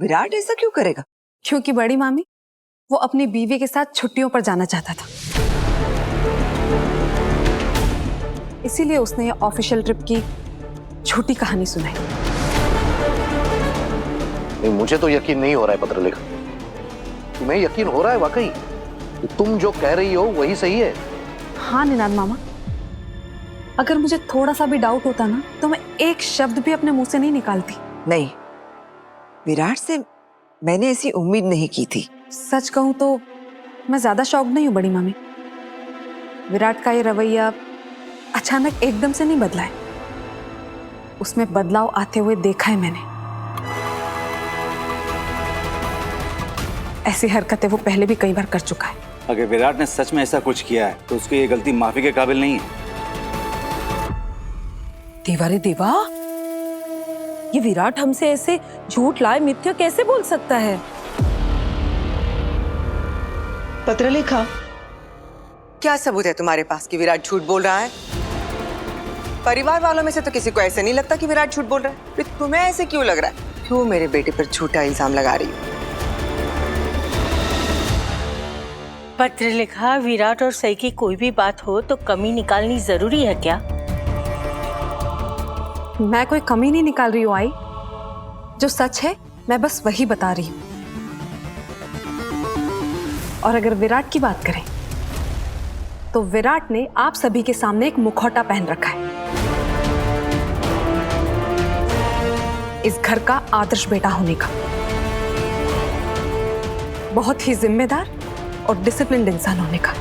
विराट ऐसा क्यों करेगा? क्योंकि बड़ी मामी वो अपनी बीवी के साथ छुट्टियों पर जाना चाहता था, इसीलिए उसने ये ऑफिशियल ट्रिप की झूठी कहानी सुनाई। नहीं, मुझे तो यकीन नहीं हो रहा है पत्रलेखा। तुम्हें यकीन हो रहा है वाकई? तुम जो कह रही हो वही सही है? हाँ निनाद मामा, अगर मुझे थोड़ा सा भी डाउट होता ना तो मैं एक शब्द भी अपने मुंह से नहीं निकालती। नहीं, विराट से मैंने ऐसी उम्मीद नहीं की थी। सच कहूं तो मैं ज्यादा शॉक नहीं हूं बड़ी मामी। विराट का ये रवैया अचानक एकदम से नहीं बदला है, उसमें बदलाव आते हुए देखा है मैंने। ऐसी हरकतें वो पहले भी कई बार कर चुका है। अगर विराट ने सच में ऐसा कुछ किया है तो उसकी ये गलती माफी के काबिल नहीं है। देवा रे देवा, ये विराट हमसे ऐसे झूठ लाए मिथ्या कैसे बोल सकता है? पत्रलेखा, क्या सबूत है तुम्हारे पास कि विराट झूठ बोल रहा है? परिवार वालों में से तो किसी को ऐसे नहीं लगता कि विराट झूठ बोल रहा है, फिर तुम्हें ऐसे क्यों लग रहा है? क्यों मेरे बेटे पर झूठा इल्जाम लगा रही हो? पत्रलेखा, विराट और सई की कोई भी बात हो तो कमी निकालनी जरूरी है क्या? मैं कोई कमी नहीं निकाल रही हूँ आई, जो सच है मैं बस वही बता रही हूँ। और अगर विराट की बात करें तो विराट ने आप सभी के सामने एक मुखौटा पहन रखा है, इस घर का आदर्श बेटा होने का। बहुत ही जिम्मेदार और डिसिप्लिन्ड इंसान होने का।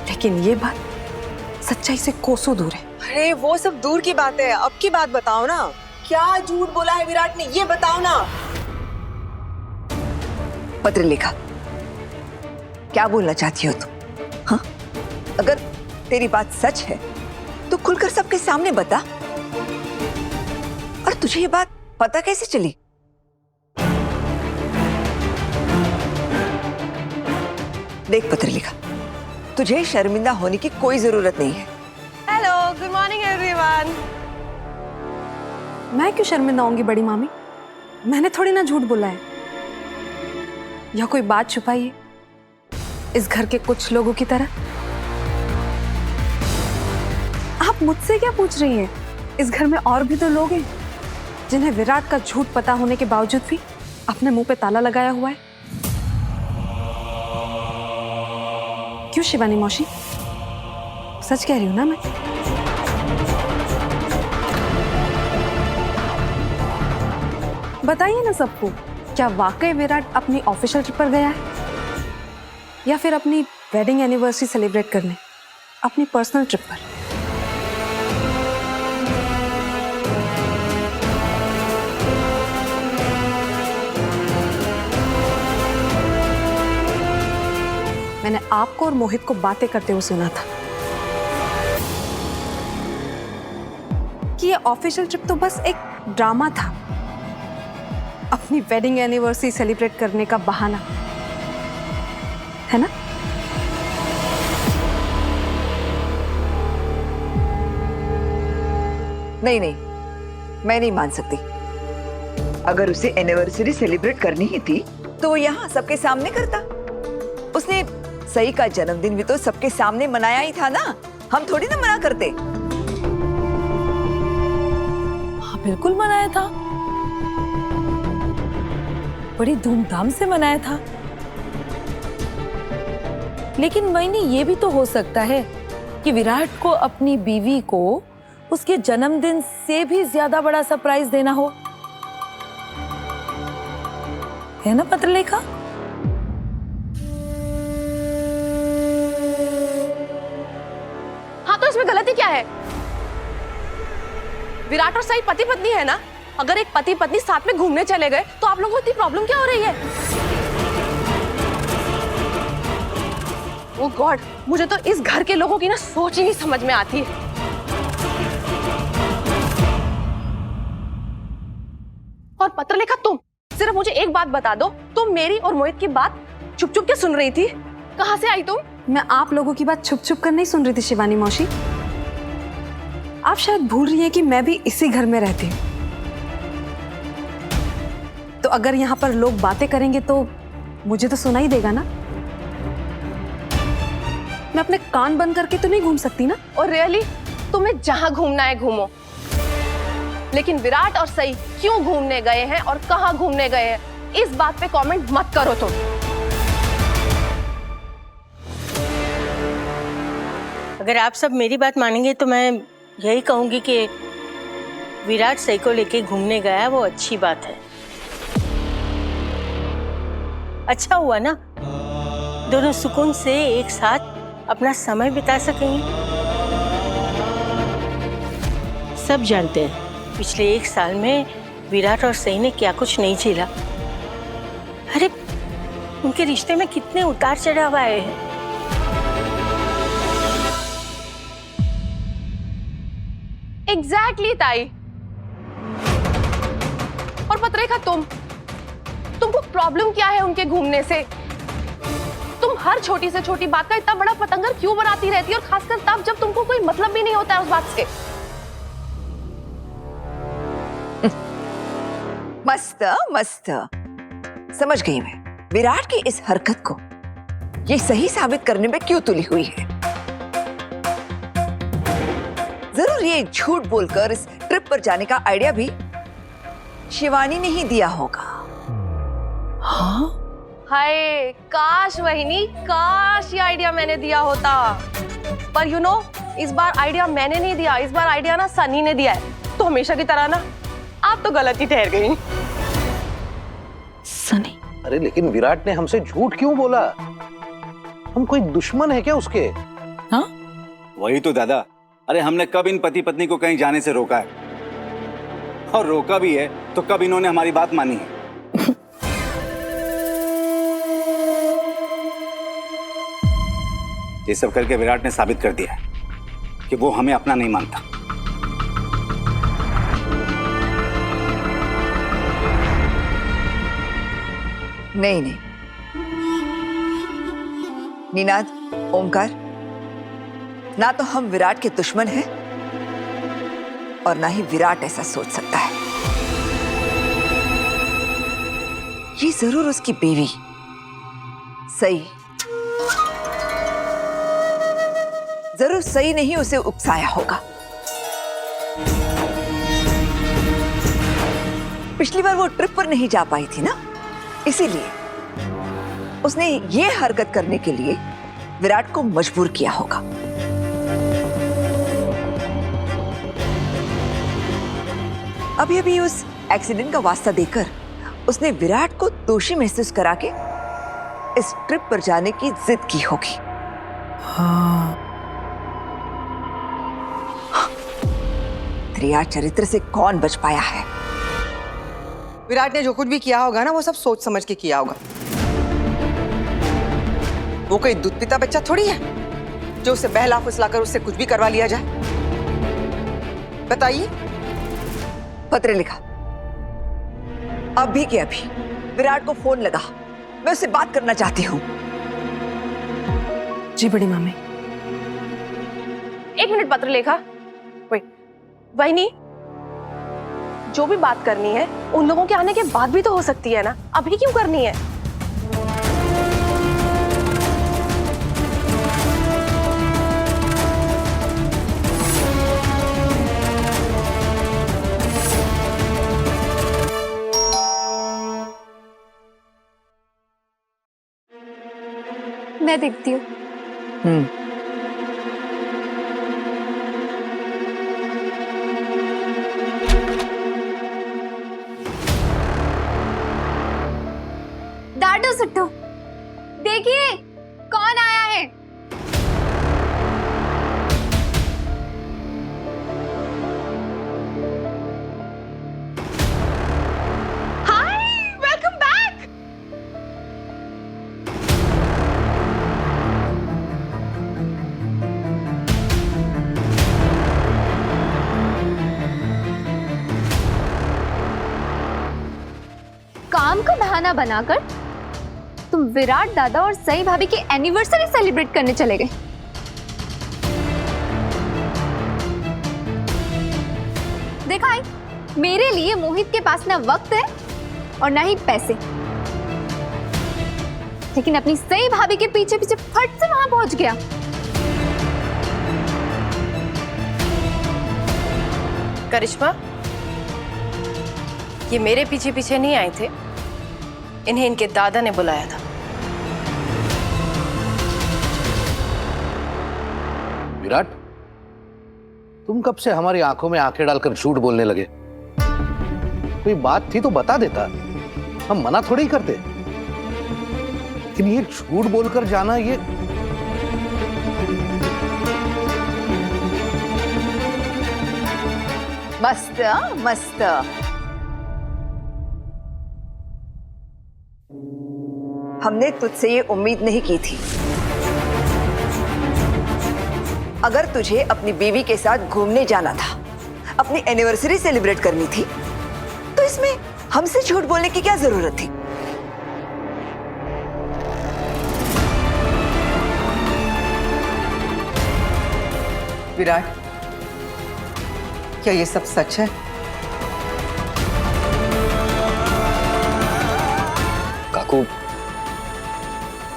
लेकिन ये बात सच्चाई से कोसों दूर है। अरे वो सब दूर की बात है, अब की बात बताओ ना। क्या झूठ बोला है विराट ने, ये बताओ ना। पत्रलेखा, क्या बोलना चाहती हो तुम? हाँ, अगर तेरी बात सच है तो खुलकर सबके सामने बता। और तुझे ये बात पता कैसे चली? देख पत्रलेखा, तुझे शर्मिंदा होने की कोई जरूरत नहीं है। Hello, good morning everyone. मैं क्यों शर्मिंदा होंगी बड़ी मामी? मैंने थोड़ी ना झूठ बोला है या कोई बात छुपाई है इस घर के कुछ लोगों की तरह। आप मुझसे क्या पूछ रही हैं? इस घर में और भी तो लोग हैं जिन्हें विराट का झूठ पता होने के बावजूद भी अपने मुंह पे ताला लगाया हुआ है। क्यों शिवानी मौसी, सच कह रही हूं ना मैं? बताइए ना सबको, क्या वाकई विराट अपनी ऑफिशियल ट्रिप पर गया है या फिर अपनी वेडिंग एनिवर्सरी सेलिब्रेट करने अपनी पर्सनल ट्रिप पर? मैंने आपको और मोहित को बातें करते हुए सुना था कि ये ऑफिशियल ट्रिप तो बस एक ड्रामा था, अपनी वेडिंग एनिवर्सरी सेलिब्रेट करने का बहाना, है ना? नहीं नहीं, मैं नहीं मान सकती। अगर उसे एनिवर्सरी सेलिब्रेट करनी ही थी तो वो यहाँ सबके सामने करता। उसने सई का जन्मदिन भी तो सबके सामने मनाया ही था ना, हम थोड़ी ना मना करते। हाँ बिल्कुल मनाया था, बड़ी धूमधाम से मनाया था। लेकिन मैंने ये भी तो हो सकता है कि विराट को अपनी बीवी को उसके जन्मदिन से भी ज्यादा बड़ा सरप्राइज देना हो, है ना पत्रलेखा? हाँ, तो इसमें गलती क्या है? विराट और सई पति पत्नी है ना? अगर एक पति पत्नी साथ में घूमने चले गए तो आप लोगों को इतनी प्रॉब्लम क्या हो रही है? ओह गॉड, मुझे तो इस घर के लोगों की ना सोच ही नहीं समझ में आती है। और पत्रलेखा, तुम सिर्फ मुझे एक बात बता दो, तुम मेरी और मोहित की बात चुप चुप के सुन रही थी? कहाँ से आई तुम? मैं आप लोगों की बात छुप छुप कर नहीं सुन रही थी शिवानी मौसी। आप शायद भूल रही हैं कि मैं भी इसी घर में रहती हूँ। तो अगर यहाँ पर लोग बातें करेंगे तो मुझे तो सुनाई देगा ना। मैं अपने कान बंद करके तो नहीं घूम सकती ना। और रियली तुम्हें जहां घूमना है घूमो, लेकिन विराट और सई क्यों घूमने गए हैं और कहां घूमने गए हैं, इस बात पे कमेंट मत करो तुम। अगर आप सब मेरी बात मानेंगे तो मैं यही कहूंगी कि विराट सई को लेके घूमने गया, वो अच्छी बात है। अच्छा हुआ ना, दोनों सुकून से एक साथ अपना समय बिता सकेंगे। सब जानते हैं पिछले 1 साल में विराट और सई ने क्या कुछ नहीं झेला। अरे उनके रिश्ते में कितने उतार चढ़ाव आए हैं। एग्जैक्टली ताई। और पत्रेखा तुमको प्रॉब्लम क्या है उनके घूमने से? तुम हर छोटी से छोटी बात का इतना बड़ा पतंगर क्यों बनाती रहती है, और खासकर तब जब तुमको कोई मतलब भी नहीं होता है उस बात से। मस्त मस्त, समझ गई मैं विराट की इस हरकत को ये सही साबित करने में क्यों तुली हुई है। जरूर ये झूठ बोलकर इस ट्रिप पर जाने का आइडिया भी शिवानी ने ही दिया होगा। हाँ? हाय काश वहिनी, काश ये आइडिया मैंने दिया होता। पर यू नो, इस बार आइडिया मैंने नहीं दिया, इस बार आइडिया ना सनी ने दिया है। तो हमेशा की तरह ना आप तो गलत ही ठहर गई। सनी? अरे लेकिन विराट ने हमसे झूठ क्यों बोला? हम कोई दुश्मन है क्या उसके? हाँ? वही तो दादा, अरे हमने कब इन पति पत्नी को कहीं जाने से रोका है? और रोका भी है तो कब इन्होंने हमारी बात मानी है? ये सब करके विराट ने साबित कर दिया है कि वो हमें अपना नहीं मानता। नहीं नहीं, निनाद, ओमकार, ना तो हम विराट के दुश्मन हैं और ना ही विराट ऐसा सोच सकता है। ये जरूर उसकी बीवी सई, जरूर सई ने ही उसे उकसाया होगा। पिछली बार वो ट्रिप पर नहीं जा पाई थी ना, इसीलिए उसने ये हरकत करने के लिए विराट को मजबूर किया होगा। अभी अभी उस एक्सीडेंट का वास्ता देकर उसने विराट को दोषी महसूस करा के इस ट्रिप पर जाने की जिद की होगी। हाँ। त्रिया चरित्र से कौन बच पाया है? विराट ने जो कुछ भी किया होगा ना, वो सब सोच समझ के किया होगा। वो कोई दूध पीता बच्चा थोड़ी है जो उसे बहला फुसलाकर उससे कुछ भी करवा लिया जाए। बताइए। पत्र लिखा, अभी के अभी विराट को फोन लगा, मैं उससे बात करना चाहती हूँ। जी बड़ी मामी। 1 मिनट पत्र लेखा, वेट। वहिनी, जो भी बात करनी है उन लोगों के आने के बाद भी तो हो सकती है ना, अभी क्यों करनी है? मैं देखती हूँ। दादू सुट्टू, देखिए कौन आया है। हाय, वेलकम बैक। काम का बहाना बनाकर तुम विराट दादा और सई भाभी की एनिवर्सरी सेलिब्रेट करने चले गए। देखा है, मेरे लिए मोहित के पास ना वक्त है और ना ही पैसे। लेकिन अपनी सही भाभी के पीछे पीछे फट से वहां पहुंच गया। करिश्मा, ये मेरे पीछे पीछे नहीं आए थे, इन्हें इनके दादा ने बुलाया था। विराट, तुम कब से हमारी आंखों में आंखें डालकर झूठ बोलने लगे? कोई बात थी तो बता देता, हम मना थोड़ी ही करते। लेकिन ये झूठ बोलकर जाना, ये मस्त मस्त। हमने तुझसे ये उम्मीद नहीं की थी। अगर तुझे अपनी बीवी के साथ घूमने जाना था, अपनी एनिवर्सरी सेलिब्रेट करनी थी, तो इसमें हमसे झूठ बोलने की क्या जरूरत थी? विराट, क्या ये सब सच है? काकू,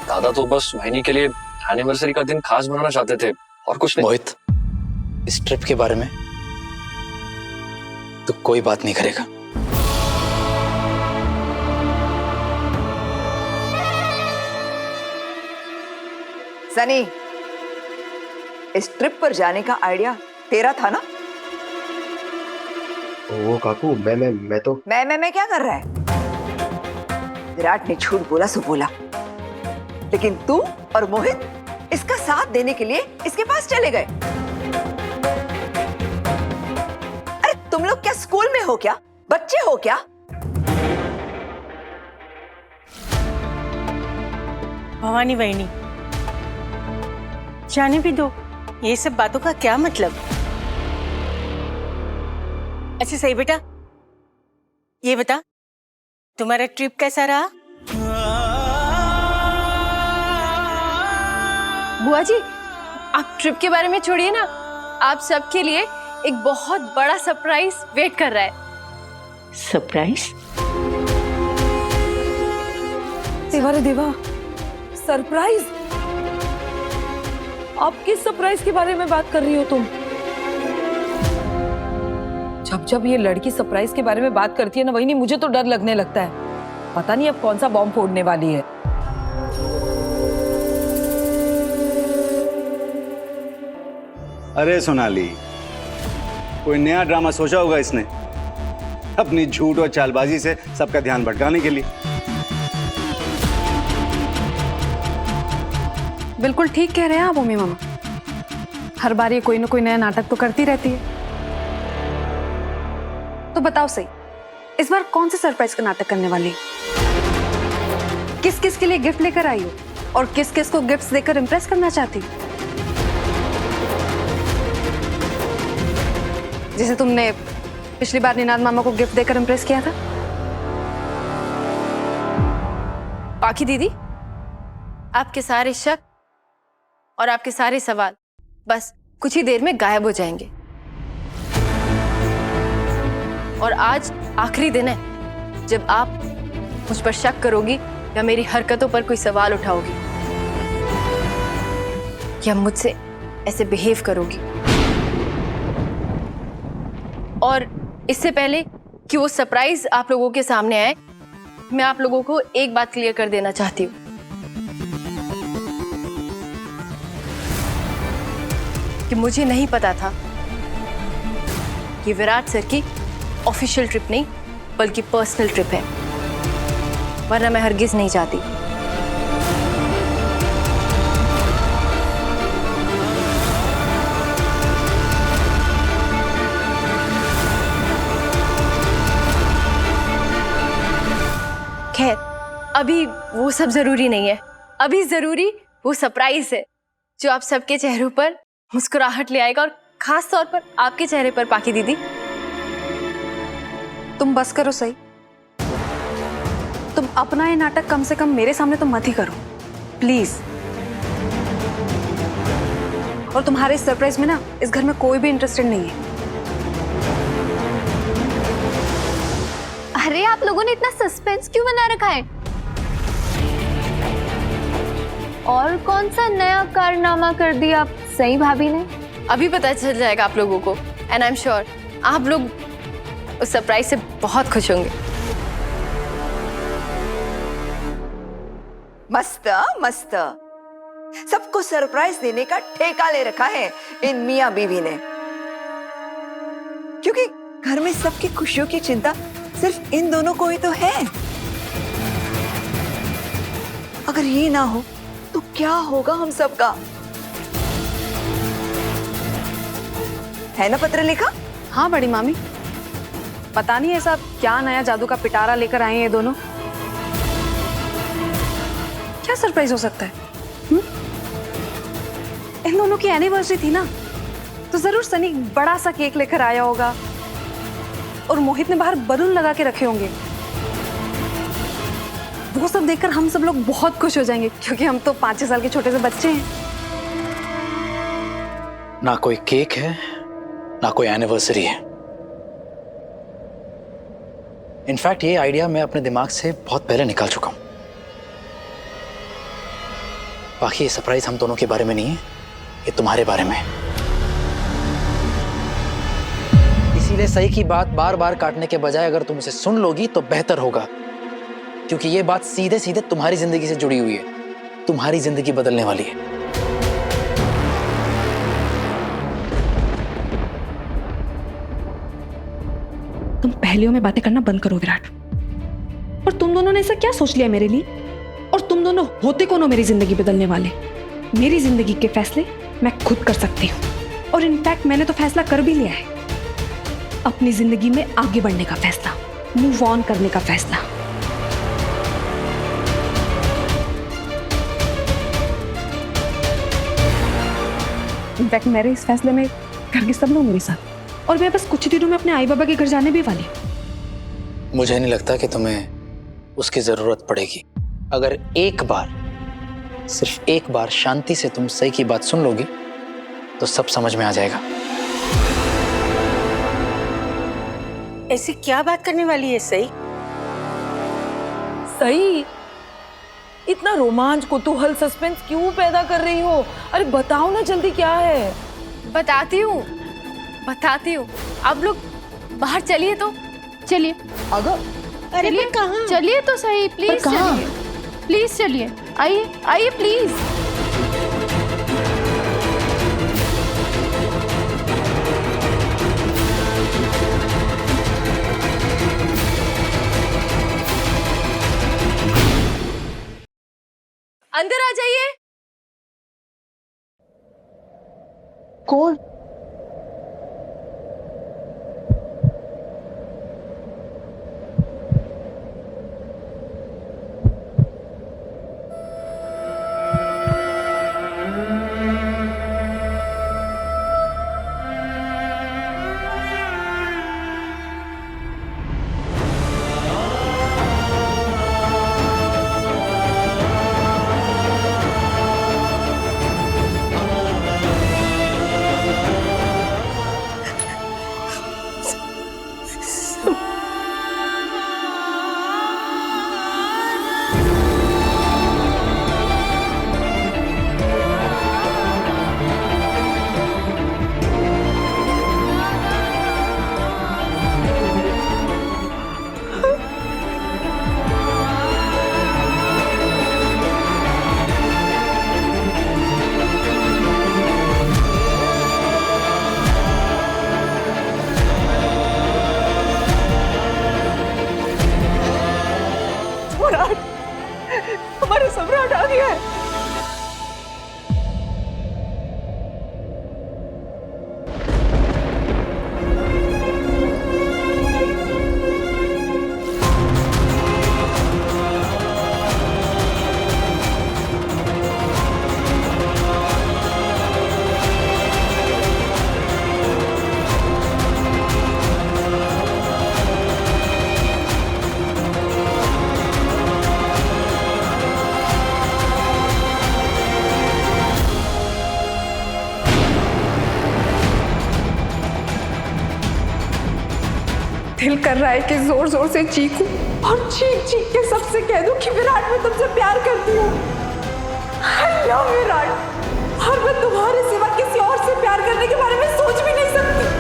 दादा तो बस वहिनी के लिए एनिवर्सरी का दिन खास बनाना चाहते थे और कुछ नहीं। मोहित, इस ट्रिप के बारे में तो कोई बात नहीं करेगा। सनी, इस ट्रिप पर जाने का आइडिया तेरा था ना? वो काकू, मैं तो मैं क्या कर रहा है? विराट ने झूठ बोला सो बोला, लेकिन तू और मोहित इसका साथ देने के लिए इसके पास चले गए। अरे तुम लोग क्या स्कूल में हो क्या? बच्चे हो क्या? भवानी वहिनी, जाने भी दो, ये सब बातों का क्या मतलब? अच्छा सही बेटा, ये बता तुम्हारा ट्रिप कैसा रहा? बुआ जी, आप ट्रिप के बारे में छोड़िए ना, आप सबके लिए एक बहुत बड़ा सरप्राइज वेट कर रहा है। सरप्राइज? देवा रे देवा, सरप्राइज? आप किस सरप्राइज के बारे में बात कर रही हो तुम? जब ये लड़की सरप्राइज के बारे में बात करती है ना वही नहीं, मुझे तो डर लगने लगता है। पता नहीं अब कौन सा बॉम्ब फोड़ने वाली है। अरे सोनाली, कोई नया ड्रामा सोचा होगा इसने अपनी झूठ और चालबाजी से सबका ध्यान भटकाने के लिए। बिल्कुल ठीक कह रहे हैं आप उम्मी मामा। हर बार ये कोई ना कोई नया नाटक तो करती रहती है। तो बताओ सही, इस बार कौन से सरप्राइज का नाटक करने वाली? किस किस के लिए गिफ्ट लेकर आई हो और किस किस को गिफ्ट्स देकर इंप्रेस करना चाहती हो? जैसे तुमने पिछली बार निनाद मामा को गिफ्ट देकर इंप्रेस किया था। पाखी दीदी, आपके सारे शक और आपके सारे सवाल बस कुछ ही देर में गायब हो जाएंगे। और आज आखिरी दिन है जब आप मुझ पर शक करोगी या मेरी हरकतों पर कोई सवाल उठाओगी या मुझसे ऐसे बिहेव करोगी। और इससे पहले कि वो सरप्राइज आप लोगों के सामने आए, मैं आप लोगों को एक बात क्लियर कर देना चाहती हूँ कि मुझे नहीं पता था कि विराट सर की ऑफिशियल ट्रिप नहीं बल्कि पर्सनल ट्रिप है, वरना मैं हरगिज नहीं चाहती। खैर, अभी वो सब जरूरी नहीं है। अभी जरूरी वो सरप्राइज है जो आप सबके चेहरों पर मुस्कुराहट ले आएगा, और खास तौर पर आपके चेहरे पर पाखी दीदी। तुम बस करो सही। तुम अपना ये नाटक कम से कम मेरे सामने तो मत ही करो प्लीज। और तुम्हारे इस सरप्राइज में ना इस घर में कोई भी इंटरेस्टेड नहीं है। अरे आप लोगों ने इतना सस्पेंस क्यों बना रखा है? और कौन सा नया कारनामा कर दिया सई भाभी ने? अभी पता चल जाएगा आप लोगों को, एंड आई एम श्योर आप लोग उस सरप्राइज से बहुत खुश होंगे। मस्त मस्त, सबको सरप्राइज देने का ठेका ले रखा है इन मियां बीवी ने, क्योंकि घर में सबकी खुशियों की चिंता सिर्फ इन दोनों को ही तो है। अगर ये ना हो तो क्या होगा हम सबका? है ना पत्र लिखा? हाँ बड़ी मामी, पता नहीं ऐसा क्या नया जादू का पिटारा लेकर आए हैं ये दोनों। क्या सरप्राइज हो सकता है? इन दोनों की एनिवर्सरी थी ना, तो जरूर सनी बड़ा सा केक लेकर आया होगा और मोहित ने बाहर बलून लगा के रखे होंगे। वो सब देखकर हम सब लोग बहुत खुश हो जाएंगे, क्योंकि हम तो 5-6 साल के छोटे से बच्चे हैं। ना कोई केक है, ना कोई एनिवर्सरी है। इनफैक्ट ये आइडिया मैं अपने दिमाग से बहुत पहले निकाल चुका हूं। बाकी ये सरप्राइज हम दोनों के बारे में नहीं है, ये तुम्हारे बारे में है। इसीलिए सही की बात बार बार काटने के बजाय अगर तुम इसे सुन लोगी तो बेहतर होगा, क्योंकि ये बात सीधे सीधे तुम्हारी जिंदगी से जुड़ी हुई है, तुम्हारी जिंदगी बदलने वाली है। तुम पहेलियों में बातें करना बंद करो विराट। और तुम दोनों ने ऐसा क्या सोच लिया मेरे लिए? और तुम दोनों होते कौन हो मेरी जिंदगी बदलने वाले? मेरी जिंदगी के फैसले मैं खुद कर सकती हूँ, और इनफैक्ट मैंने तो फैसला कर भी लिया है। अपनी जिंदगी में आगे बढ़ने का फैसला, मूव ऑन करने का फैसला। इनफैक्ट मेरे इस फैसले में घर के सब लोग मेरे साथ, और मैं बस कुछ ही दिनों में अपने आई बाबा के घर जाने भी वाली हूँ। मुझे नहीं लगता कि तुम्हें उसकी जरूरत पड़ेगी। अगर एक बार, सिर्फ एक बार शांति से तुम सही की बात सुन लोगी तो सब समझ में आ जाएगा। ऐसी क्या बात करने वाली है सई? सही, इतना रोमांच, कुतूहल, सस्पेंस क्यों पैदा कर रही हो? अरे बताओ ना जल्दी, क्या है? बताती हूँ। आप लोग बाहर चलिए तो। चलिए। अगर अरे चलिए कहाँ? चलिए तो सही, प्लीज चलिए, प्लीज चलिए, आइए आइए प्लीज। अंदर आ जाइए। कौन? हमारा सम्राट आ गया है। दिल कर रहा है कि जोर जोर से चीखूं और चीख चीख के सबसे कह दूं कि विराट मैं तुमसे प्यार करती हूँ। I love विराट और मैं तुम्हारे सिवा किसी और से प्यार करने के बारे में सोच भी नहीं सकती।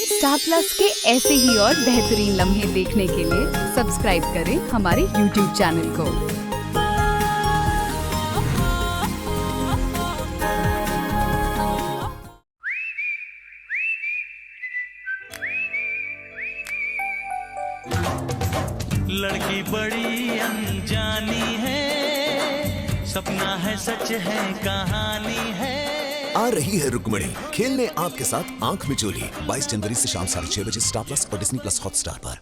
स्टार प्लस के ऐसे ही और बेहतरीन लम्हे देखने के लिए सब्सक्राइब करें हमारे YouTube चैनल को। लड़की बड़ी अनजानी है, सपना है सच है कहानी है। आ रही है रुक्मणी खेलने आपके साथ आंख मिचोली 22 जनवरी से शाम 6:30 बजे स्टार प्लस और डिज्नी प्लस हॉटस्टार पर।